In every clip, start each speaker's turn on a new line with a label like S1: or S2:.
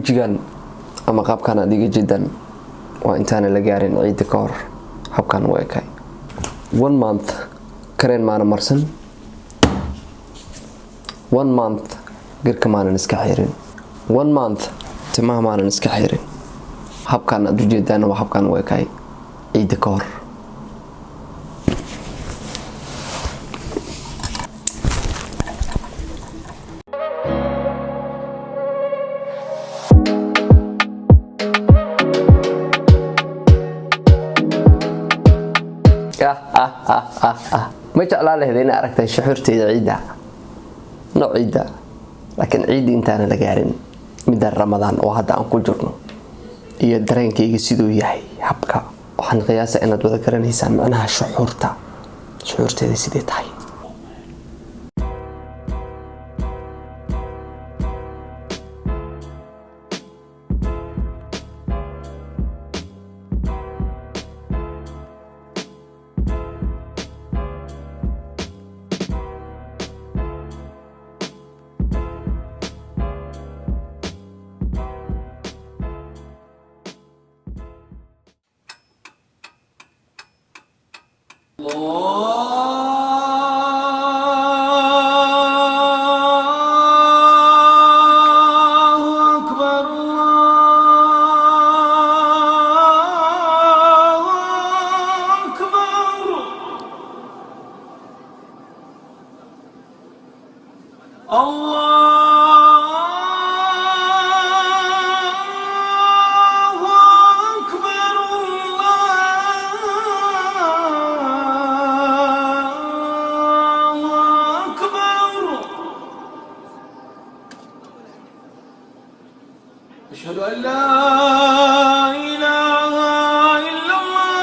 S1: وجيجان أما قاب كان أديك جدا وإنتان لقارن عيد كور حب كان ويكاي 1 month كرين معنا مرسن 1 month غير كمان نسكحيرين 1 month تمام معنا نسكحيرين حب كان أديك جدا وحب كان ويكاي عيد كور ما جعل الله هذين أركت شحورتي عيدة نوع عيدة لكن عيد أنت أنا لقارن من رمضان وهذا عن كل جرن يدرين كي يجسدوا يحي حبكة وحن قياسة أن تذكرن هي معناها شحورتها هذه سيدت هاي أشهد أن لا إله إلا الله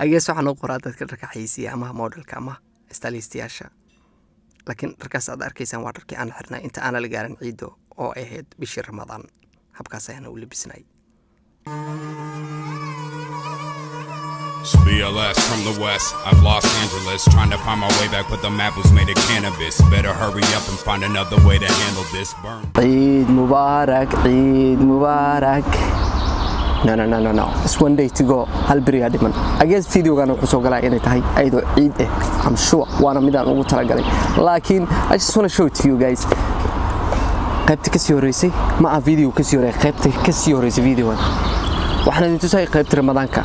S1: أجلس وحنا قرأت ذكر حيسي أما موديل كأما استاليستياشا لكن ركز أدار كيسان واركي أنا حرنا أنت أنا لقارن عيدو أو إهد بشير رمضان هبكاسا هنا ولي بسناي
S2: BLS from the west, I've Los Angeles, trying to find my way back, but the map was made of cannabis. Better hurry up and find another way to handle this burn.
S1: Eid Mubarak, Eid Mubarak. No. It's 1 day to go. Hal beri adiman. I guess video gana kusoo galay inay tahay aydo Eid I'm sure waana midaan ugu talagalay. Laakiin I just want to show it to you guys. qaybta ka sii horeysay ma ah video ka sii horeeyay qaybta ka sii horeysay videoan. waxaan idin tusay qaybta Ramadaanka.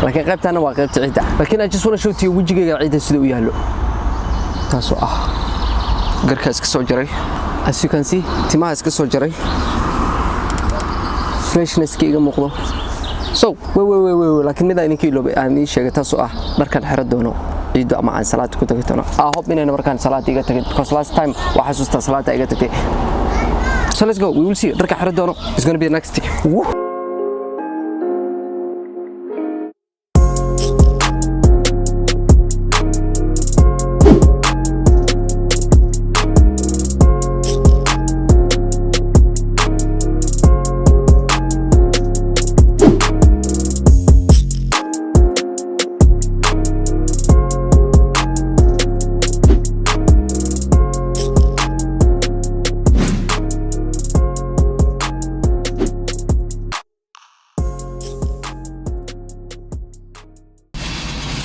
S1: laakiin qaybtana waa qaybta ciida laakiin I just want to show you wajigayga ciida sida uu yaalo taasoo ah garka iska soo jaray as you can see timaha iska soo jaray freshness kiiga muuqdo so way laakiin mid aan kiilo aan ii sheegay taasoo ah markaan xiro doono ciido ama aan salaad ku tagi doono hope inayna markaan salaad iga tagin because last time waxa xasuusta salaada iga tagtay so let's go we will see markaan xiro doono it's going to be the next thing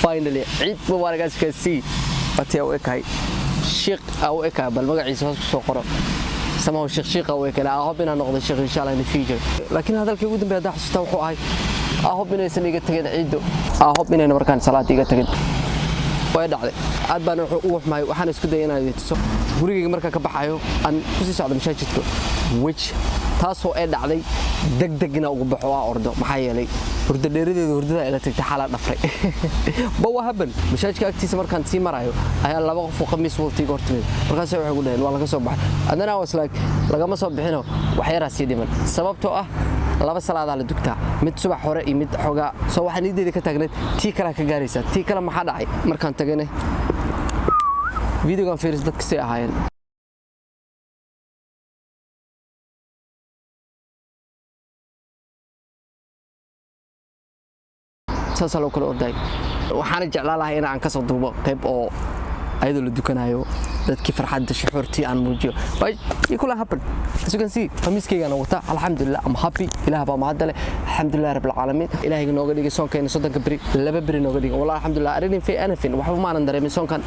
S1: finally عيد مبارك as you can see أتي أوكاي شيخ أوكاي بالمقعيس هو سوقرا سماه الشيخ أوكاي لا أهو بينا نقضي الشيخ إن شاء الله نفيجر لكن هذا الكي ودن بيدا حسوتوا هاي أهو بينا يسني قتجد عيدو أهو بينا نمركان صلاة قتجد ويدا عليه عاد بنا روح معي وحنا سكده ينا يتسو guriga marka ka baxayo aan ku sii socdo mashaajidka which taasoo ay dhacday degdegna ugu baxo waa ordo maxaa yeelay hurdo dheeradeedu hurdada ila tagtay xaalad dhafray bawa haban mashaajidka agtiisa markaan sii marayo ayaa laba qof oo khamiis waqti goortay markaas waxay ugu dhaheen waa laga soo baxay adana was like lagama soo bixino wax yar sii dhiman sababtoo ah laba salaada la dugtaa mid subax hore iyo mid xoga soo waxaan ideeda ka taagneed tii kala ka gaaraysa tii kala maxaa dhacay markaan tagane videogan fiiris dadka si ahaayeen saasalo kala orday waxaan jeclaan lahaa in aan ka soo duubo qayb oo ayadoo la dukanayo dadkii farxadda shuxuurtii aan muujiyo but you could happen as you can see khamiiskayga wata alxamdulillah I'm happy ilaah baa mahad leh alxamdulillah rabbil alamin ilaahiga nooga dhigay soonkeena 30 bari laba bari nooga dhigay wallahi alxamdulillah arin fi anything waxba ma aan dareemin soonkan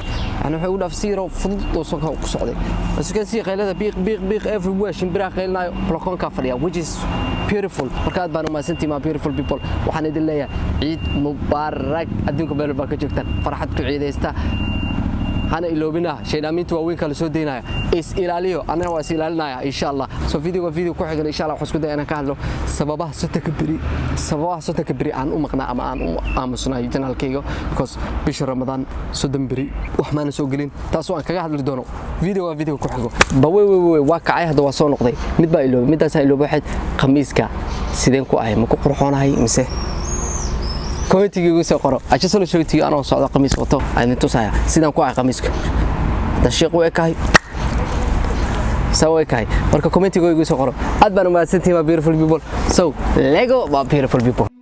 S1: ana waxa uu dhaaf siiro fudud oo soonka ku socday as you can see qaylada biiq everywhere shimbira qaylnayo blokonka fadhiya which is beautiful markaad baan u maasantii ma beautiful people waxaan idin leeyahay ciid mubaarak adduunka meel baa ka joogtaan farxad ku ciideysta أنا إلوبنا شيء أمين توين كله سودينا إس إلاليو أنا هو إس إلالنا إن شاء الله سو فيديو كوحة إن شاء الله حسكو ده أنا كهلو سببه ستة كبري عن أمقنا أم صناعي جنال كيجو because بشهر رمضان سودن بري وحنا نسوقلين تاسو أنا كهلو دونو فيديو كوحة بوي واقعي هذا وصل نقطة متبا إلو متى سألو واحد خميس كا سيدين كوعي مكو قرحون هاي مسه كومنتيga ugu soo qoro acha soo sheegtay aan oo socdo qamiis wato aan tusaya sidaan ku ay qamiiska tashiiq way kahay saway kahay marka commentiga ugu soo qoro aad baan u mahadsantahay beautiful people so lego beautiful people